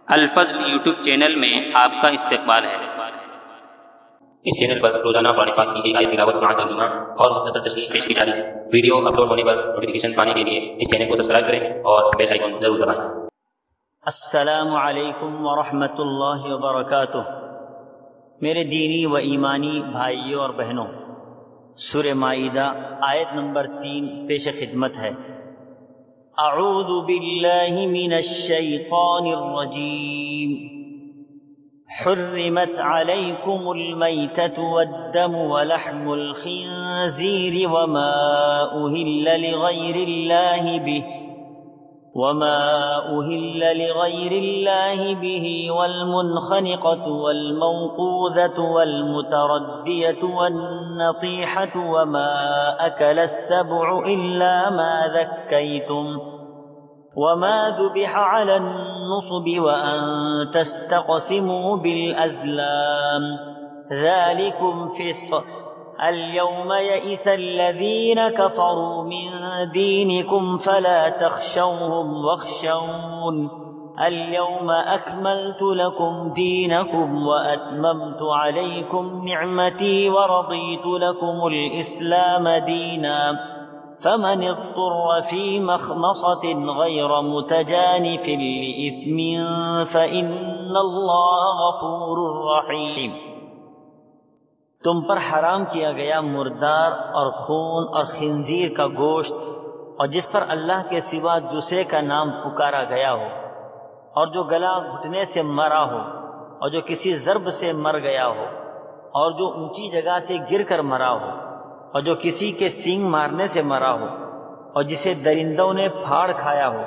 الفضل YouTube channel میں آپ کا استقبال ہے۔ اس چینل پر روزانہ قرآن پاک کی ایک آیت تلاوت مع ترجمہ اور مختصر تشریح پیش کی جا رہی ہے۔ ویڈیو اپلوڈ ہونے پر نوٹیفیکیشن پانے کے لیے اس چینل کو سبسکرائب کریں اور بیل آئیکن ضرور دبائیں۔ السلام علیکم ورحمۃ اللہ وبرکاتہ۔ میرے دینی و ایمانی بھائیوں اور بہنوں، سورہ مائدہ آیت نمبر 3 پیش خدمت ہے۔ اعوذ باللہ من الشیطان الرجیم۔ حرمت علیکم المیتۃ والدم ولحم الخنزیر وما أهل لغير الله به والمنخنقة والموقوذة والمتردية والنطيحة وما أكل السبع إلا ما ذكيتم وما ذبح على النصب وأن تستقسموا بالأزلام ذلكم فسق اليوم يئس الذين كفروا من دينكم فلا تخشوهم واخشون اليوم أكملت لكم دينكم وأتممت عليكم نعمتي ورضيت لكم الإسلام دينا فمن اضطر في مخمصة غير متجانف لإثم فإن الله غفور رحيم۔ تم پر حرام کیا گیا مردار اور خون اور خنزیر کا گوشت، اور جس پر اللہ کے سوا دوسرے کا نام پکارا گیا ہو، اور جو گلا گھٹنے سے مرا ہو، اور جو کسی ضرب سے مر گیا ہو، اور جو اونچی جگہ سے گر کر مرا ہو، اور جو کسی کے سینگ مارنے سے مرا ہو، اور جسے درندوں نے پھاڑ کھایا ہو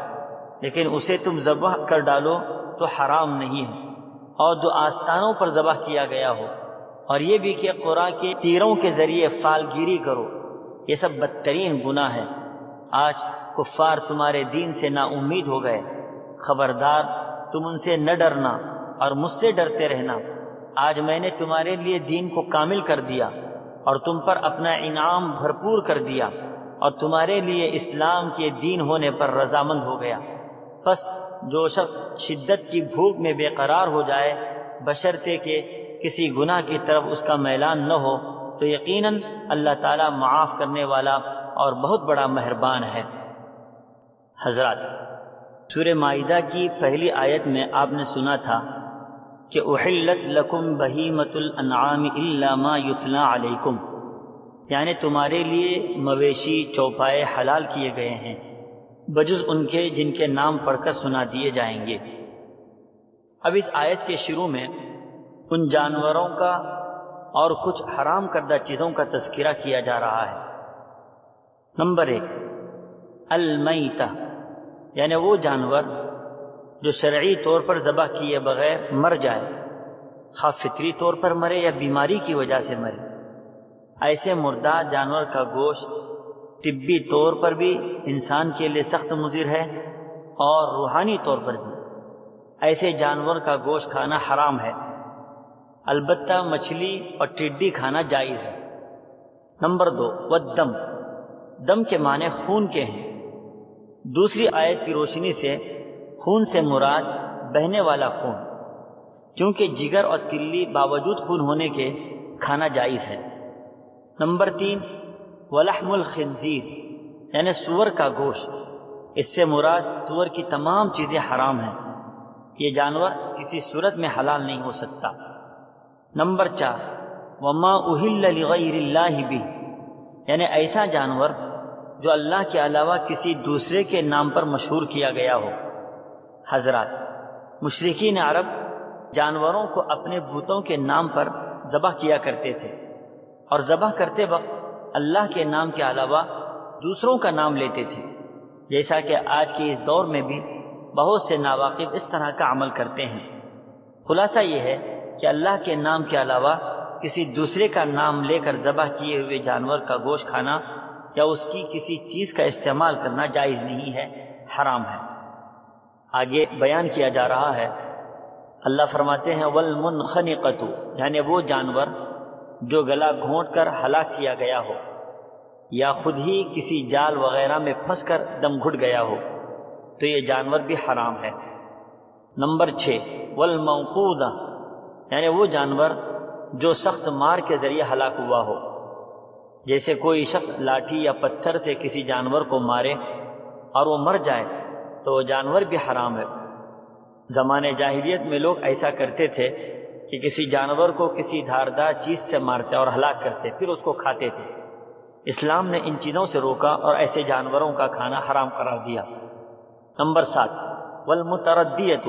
لیکن اسے تم ذبح کر ڈالو تو حرام نہیں ہے، اور جو آستانوں پر ذبح کیا گیا ہو، اور یہ بھی کہ قرآن کے تیروں کے ذریعے فالگیری کرو، یہ سب بدترین گناہ ہے۔ آج کفار تمہارے دین سے نا امید ہو گئے، خبردار تم ان سے نہ ڈرنا اور مجھ سے ڈرتے رہنا۔ آج میں نے تمہارے لیے دین کو کامل کر دیا اور تم پر اپنا انعام بھرپور کر دیا، اور تمہارے لیے اسلام کے دین ہونے پر رضامند ہو گیا۔ پس جو شخص شدت کی بھوک میں بے قرار ہو جائے بشرطے کہ کسی گناہ کی طرف اس کا میلان نہ ہو، تو یقیناً اللہ تعالیٰ معاف کرنے والا اور بہت بڑا مہربان ہے۔ حضرات، سورہ مائدہ کی پہلی آیت میں آپ نے سنا تھا کہ احلت لکم بہیمۃ الانعام الا ما یتلی علیکم، یعنی تمہارے لیے مویشی چوپائے حلال کیے گئے ہیں بجز ان کے جن کے نام پڑھ کر سنا دیے جائیں گے۔ اب اس آیت کے شروع میں ان جانوروں کا اور کچھ حرام کردہ چیزوں کا تذکرہ کیا جا رہا ہے۔ نمبر 1، المیتہ، یعنی وہ جانور جو شرعی طور پر ذبح کیے بغیر مر جائے، خواہ فطری طور پر مرے یا بیماری کی وجہ سے مرے۔ ایسے مردار جانور کا گوشت طبی طور پر بھی انسان کے لیے سخت مضر ہے اور روحانی طور پر بھی۔ ایسے جانور کا گوشت کھانا حرام ہے، البتہ مچھلی اور ٹڈی کھانا جائز ہے۔ نمبر 2، والدم، دم کے معنی خون کے ہیں۔ دوسری آیت کی روشنی سے خون سے مراد بہنے والا خون، کیونکہ جگر اور تلی باوجود خون ہونے کے کھانا جائز ہے۔ نمبر 3، ولحم الخنزیر، یعنی سور کا گوشت۔ اس سے مراد سور کی تمام چیزیں حرام ہیں، یہ جانور کسی صورت میں حلال نہیں ہو سکتا۔ نمبر 4، وما اہل لغیر اللہ بہ، یعنی ایسا جانور جو اللہ کے علاوہ کسی دوسرے کے نام پر مشہور کیا گیا ہو۔ حضرات، مشرکین عرب جانوروں کو اپنے بتوں کے نام پر ذبح کیا کرتے تھے، اور ذبح کرتے وقت اللہ کے نام کے علاوہ دوسروں کا نام لیتے تھے، جیسا کہ آج کے اس دور میں بھی بہت سے ناواقف اس طرح کا عمل کرتے ہیں۔ خلاصہ یہ ہے کہ اللہ کے نام کے علاوہ کسی دوسرے کا نام لے کر ذبح کیے ہوئے جانور کا گوشت کھانا یا اس کی کسی چیز کا استعمال کرنا جائز نہیں ہے، حرام ہے۔ آگے بیان کیا جا رہا ہے، اللہ فرماتے ہیں والمنخنقۃ، یعنی وہ جانور جو گلا گھونٹ کر ہلاک کیا گیا ہو، یا خود ہی کسی جال وغیرہ میں پھنس کر دم گھٹ گیا ہو تو یہ جانور بھی حرام ہے۔ نمبر 6 والموقوذہ، یعنی وہ جانور جو سخت مار کے ذریعے ہلاک ہوا ہو، جیسے کوئی شخص لاٹھی یا پتھر سے کسی جانور کو مارے اور وہ مر جائے تو وہ جانور بھی حرام ہے۔ زمانے جاہلیت میں لوگ ایسا کرتے تھے کہ کسی جانور کو کسی دھاردار چیز سے مارتے اور ہلاک کرتے، پھر اس کو کھاتے تھے۔ اسلام نے ان چیزوں سے روکا اور ایسے جانوروں کا کھانا حرام قرار دیا۔ نمبر 7 والمتردیۃ،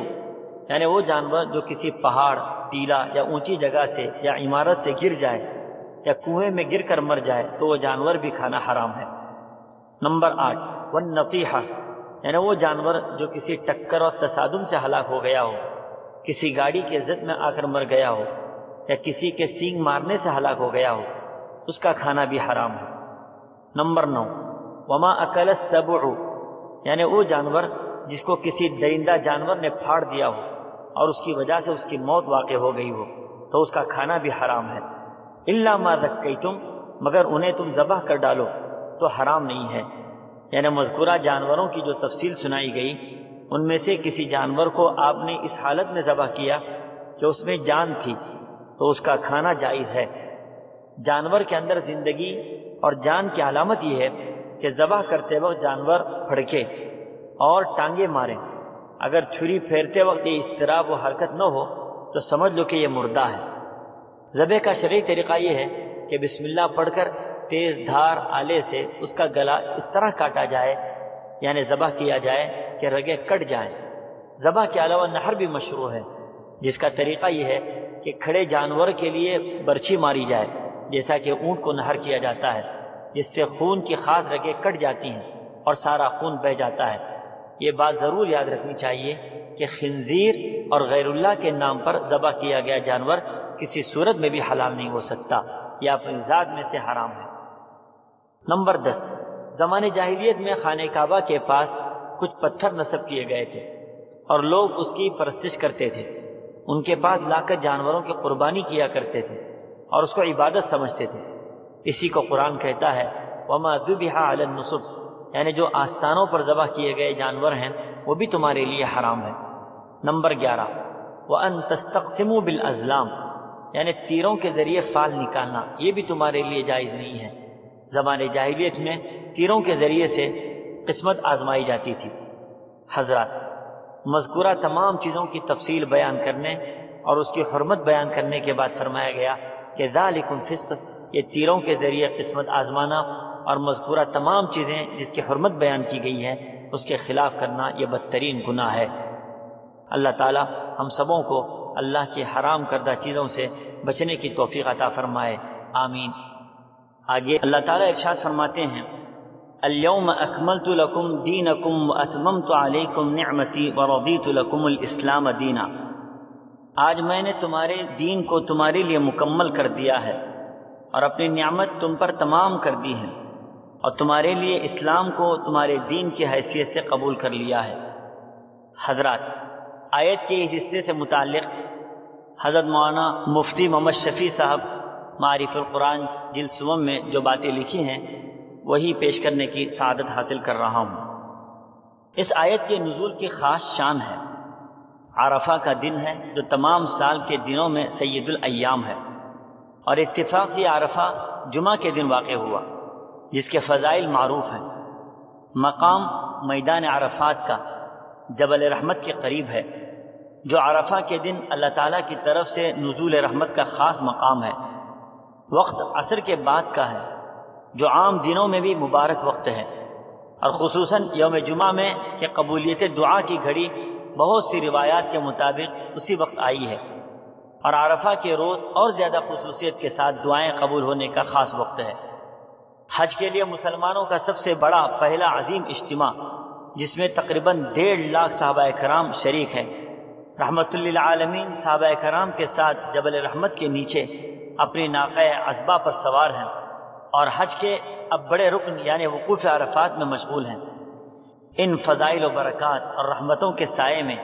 یعنی وہ جانور جو کسی پہاڑ، ٹیلا یا اونچی جگہ سے یا عمارت سے گر جائے یا کنویں میں گر کر مر جائے تو وہ جانور بھی کھانا حرام ہے۔ نمبر 8 والنطیحہ، یعنی وہ جانور جو کسی ٹکر اور تصادم سے ہلاک ہو گیا ہو، کسی گاڑی کے زد میں آ کر مر گیا ہو یا کسی کے سینگ مارنے سے ہلاک ہو گیا ہو، اس کا کھانا بھی حرام ہے۔ نمبر 9 وما اکل السبع، یعنی وہ جانور جس کو کسی درندہ جانور نے پھاڑ دیا ہو اور اس کی وجہ سے اس کی موت واقع ہو گئی ہو تو اس کا کھانا بھی حرام ہے۔ الا ما ذکیتم، مگر انہیں تم ذبح کر ڈالو تو حرام نہیں ہے۔ یعنی مذکورہ جانوروں کی جو تفصیل سنائی گئی ان میں سے کسی جانور کو آپ نے اس حالت میں ذبح کیا کہ اس میں جان تھی تو اس کا کھانا جائز ہے۔ جانور کے اندر زندگی اور جان کی علامت یہ ہے کہ ذبح کرتے وقت جانور پھڑکے اور ٹانگیں مارے۔ اگر چھری پھیرتے وقت یہ اضطراب و حرکت نہ ہو تو سمجھ لو کہ یہ مردہ ہے۔ ذبح کا شرعی طریقہ یہ ہے کہ بسم اللہ پڑھ کر تیز دھار آلے سے اس کا گلا اس طرح کاٹا جائے، یعنی ذبح کیا جائے کہ رگیں کٹ جائیں۔ ذبح کے علاوہ نحر بھی مشروع ہے، جس کا طریقہ یہ ہے کہ کھڑے جانور کے لیے برچھی ماری جائے، جیسا کہ اونٹ کو نحر کیا جاتا ہے، جس سے خون کی خاص رگیں کٹ جاتی ہیں اور سارا خون بہہ جاتا ہے۔ یہ بات ضرور یاد رکھنی چاہیے کہ خنزیر اور غیر اللہ کے نام پر ذبح کیا گیا جانور کسی صورت میں بھی حلال نہیں ہو سکتا، یا اپنی ذات میں سے حرام ہے۔ نمبر 10 زمانے جاہلیت میں خانہ کعبہ کے پاس کچھ پتھر نصب کیے گئے تھے اور لوگ اس کی پرستش کرتے تھے۔ ان کے پاس لا کر جانوروں کی قربانی کیا کرتے تھے اور اس کو عبادت سمجھتے تھے۔ اسی کو قرآن کہتا ہے وما ذبح علی النصب، یعنی جو آستانوں پر ذبح کیے گئے جانور ہیں وہ بھی تمہارے لیے حرام ہے۔ نمبر 11 وان تستقسموا بالازلام، یعنی تیروں کے ذریعے فال نکالنا، یہ بھی تمہارے لیے جائز نہیں ہے۔ زمانے جاہلیت میں تیروں کے ذریعے سے قسمت آزمائی جاتی تھی۔ حضرات، مذکورہ تمام چیزوں کی تفصیل بیان کرنے اور اس کی حرمت بیان کرنے کے بعد فرمایا گیا کہ ذالکم فسق، یہ تیروں کے ذریعے قسمت آزمانا اور مذکورہ تمام چیزیں جس کی حرمت بیان کی گئی ہے اس کے خلاف کرنا یہ بدترین گناہ ہے۔ اللہ تعالی ہم سبوں کو اللہ کی حرام کردہ چیزوں سے بچنے کی توفیق عطا فرمائے، آمین۔ آگے اللہ تعالیٰ ارشاد فرماتے ہیں اليوم اکملت لکم دینکم واتممت علیکم نعمتی ورضیت لکم الاسلام دینا، آج میں نے تمہارے دین کو تمہارے لیے مکمل کر دیا ہے اور اپنی نعمت تم پر تمام کر دی ہے اور تمہارے لیے اسلام کو تمہارے دین کی حیثیت سے قبول کر لیا ہے۔ حضرات، آیت کے اس حصے سے متعلق حضرت مولانا مفتی محمد شفیع صاحب معارف القرآن جلد 7 میں جو باتیں لکھی ہیں وہی پیش کرنے کی سعادت حاصل کر رہا ہوں۔ اس آیت کے نزول کی خاص شان ہے، عرفہ کا دن ہے جو تمام سال کے دنوں میں سید الایام ہے، اور اتفاق سے عرفہ جمعہ کے دن واقع ہوا جس کے فضائل معروف ہیں۔ مقام میدان عرفات کا جبل رحمت کے قریب ہے، جو عرفہ کے دن اللہ تعالیٰ کی طرف سے نزول رحمت کا خاص مقام ہے۔ وقت عصر کے بعد کا ہے، جو عام دنوں میں بھی مبارک وقت ہے، اور خصوصاً یوم جمعہ میں کہ قبولیت دعا کی گھڑی بہت سی روایات کے مطابق اسی وقت آئی ہے، اور عرفہ کے روز اور زیادہ خصوصیت کے ساتھ دعائیں قبول ہونے کا خاص وقت ہے۔ حج کے لیے مسلمانوں کا سب سے بڑا پہلا عظیم اجتماع، جس میں تقریباً 1.5 لاکھ صحابہ کرام شریک ہیں، رحمت للعالمین صحابہ کرام کے ساتھ جبل رحمت کے نیچے اپنی ناقہ عذبہ پر سوار ہیں اور حج کے اب بڑے رکن یعنی وقوف عرفات میں مشغول ہیں۔ ان فضائل و برکات اور رحمتوں کے سائے میں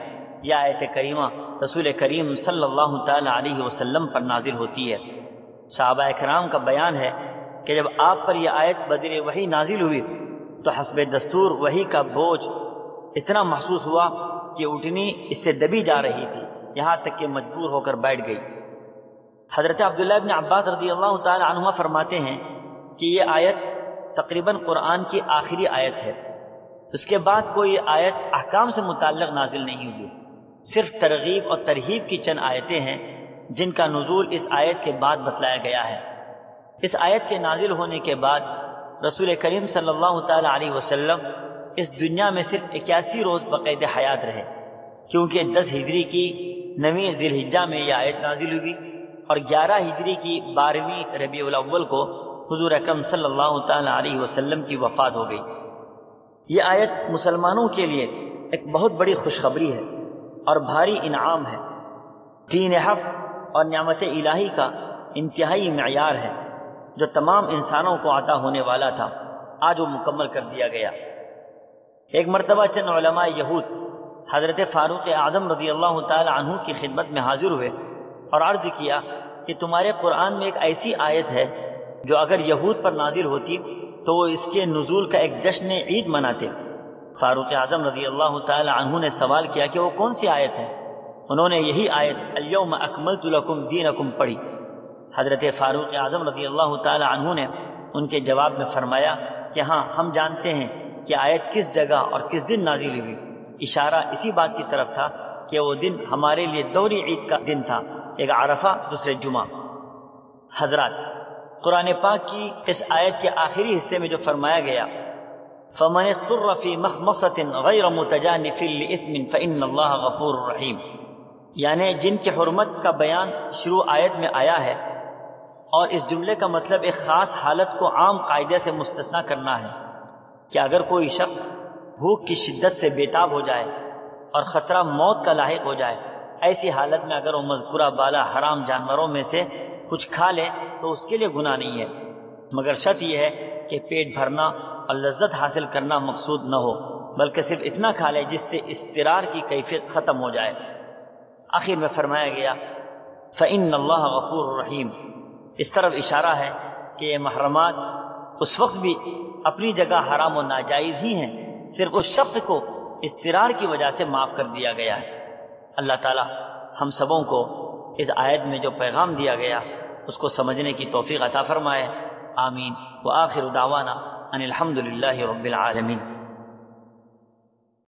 یہ آیت کریمہ رسول کریم صلی اللہ تعالی علیہ وسلم پر نازل ہوتی ہے۔ صحابہ کرام کا بیان ہے کہ جب آپ پر یہ آیت بدر وحی نازل ہوئی تو حسب دستور وحی کا بوجھ اتنا محسوس ہوا کہ اٹھنی اس سے دبی جا رہی تھی، یہاں تک کہ مجبور ہو کر بیٹھ گئی۔ حضرت عبداللہ ابن عباس رضی اللہ تعالی عنہما فرماتے ہیں کہ یہ آیت تقریباً قرآن کی آخری آیت ہے۔ اس کے بعد کوئی آیت احکام سے متعلق نازل نہیں ہوئی، صرف ترغیب اور ترہیب کی چند آیتیں ہیں جن کا نزول اس آیت کے بعد بتلایا گیا ہے۔ اس آیت کے نازل ہونے کے بعد رسول کریم صلی اللہ تعالی علیہ وسلم اس دنیا میں صرف 81 روز بقید حیات رہے، کیونکہ 10 ہجری کی 9 ذی الحجہ میں یہ آیت نازل ہوئی اور 11 ہجری کی 12ویں ربیع الاول کو حضور اکرم صلی اللہ تعالی علیہ وسلم کی وفات ہو گئی۔ یہ آیت مسلمانوں کے لیے ایک بہت بڑی خوشخبری ہے اور بھاری انعام ہے۔ دین حق اور نعمت الہی کا انتہائی معیار ہے جو تمام انسانوں کو عطا ہونے والا تھا، آج وہ مکمل کر دیا گیا۔ ایک مرتبہ چند علماء یہود حضرت فاروق اعظم رضی اللہ تعالی عنہ کی خدمت میں حاضر ہوئے اور عرض کیا کہ تمہارے قرآن میں ایک ایسی آیت ہے جو اگر یہود پر نازل ہوتی تو وہ اس کے نزول کا ایک جشن عید مناتے۔ فاروق اعظم رضی اللہ تعالی عنہ نے سوال کیا کہ وہ کون سی آیت ہے؟ انہوں نے یہی آیت الیوم اکملت لکم دینکم پڑھی۔ حضرت فاروق اعظم رضی اللہ تعالی عنہ نے ان کے جواب میں فرمایا کہ ہاں، ہم جانتے ہیں کہ آیت کس جگہ اور کس دن نازل ہوئی۔ اشارہ اسی بات کی طرف تھا کہ وہ دن ہمارے لیے دوہری عید کا دن تھا، ایک عرفہ دوسرے جمعہ۔ حضرات، قرآن پاک کی اس آیت کے آخری حصے میں جو فرمایا گیا فَمَنِ اضْطُرَّ فِي مَخْمَصَةٍ غَيْرَ مُتَجَانِفٍ لِإِثْمٍ فَإِنَّ اللَّهَ غَفُورٌ رَحِيمٌ، یعنی جن کی حرمت کا بیان شروع آیت میں آیا ہے، اور اس جملے کا مطلب ایک خاص حالت کو عام قاعدے سے مستثنیٰ کرنا ہے کہ اگر کوئی شخص بھوک کی شدت سے بیتاب ہو جائے اور خطرہ موت کا لاحق ہو جائے، ایسی حالت میں اگر وہ مذکورہ بالا حرام جانوروں میں سے کچھ کھا لے تو اس کے لیے گناہ نہیں ہے، مگر شرط یہ ہے کہ پیٹ بھرنا اور لذت حاصل کرنا مقصود نہ ہو، بلکہ صرف اتنا کھا لے جس سے اضطرار کی کیفیت ختم ہو جائے۔ آخر میں فرمایا گیا فَإِنَّ اللَّهَ غَفُورٌ رَحِيمٌ، اس طرف اشارہ ہے کہ یہ محرمات اس وقت بھی اپنی جگہ حرام و ناجائز ہی ہیں، صرف اس شخص کو اضطرار کی وجہ سے معاف کر دیا گیا ہے۔ اللہ تعالی ہم سبوں کو اس آیت میں جو پیغام دیا گیا اس کو سمجھنے کی توفیق عطا فرمائے، آمین۔ وآخر دعوانا ان الحمد للہ رب العالمین۔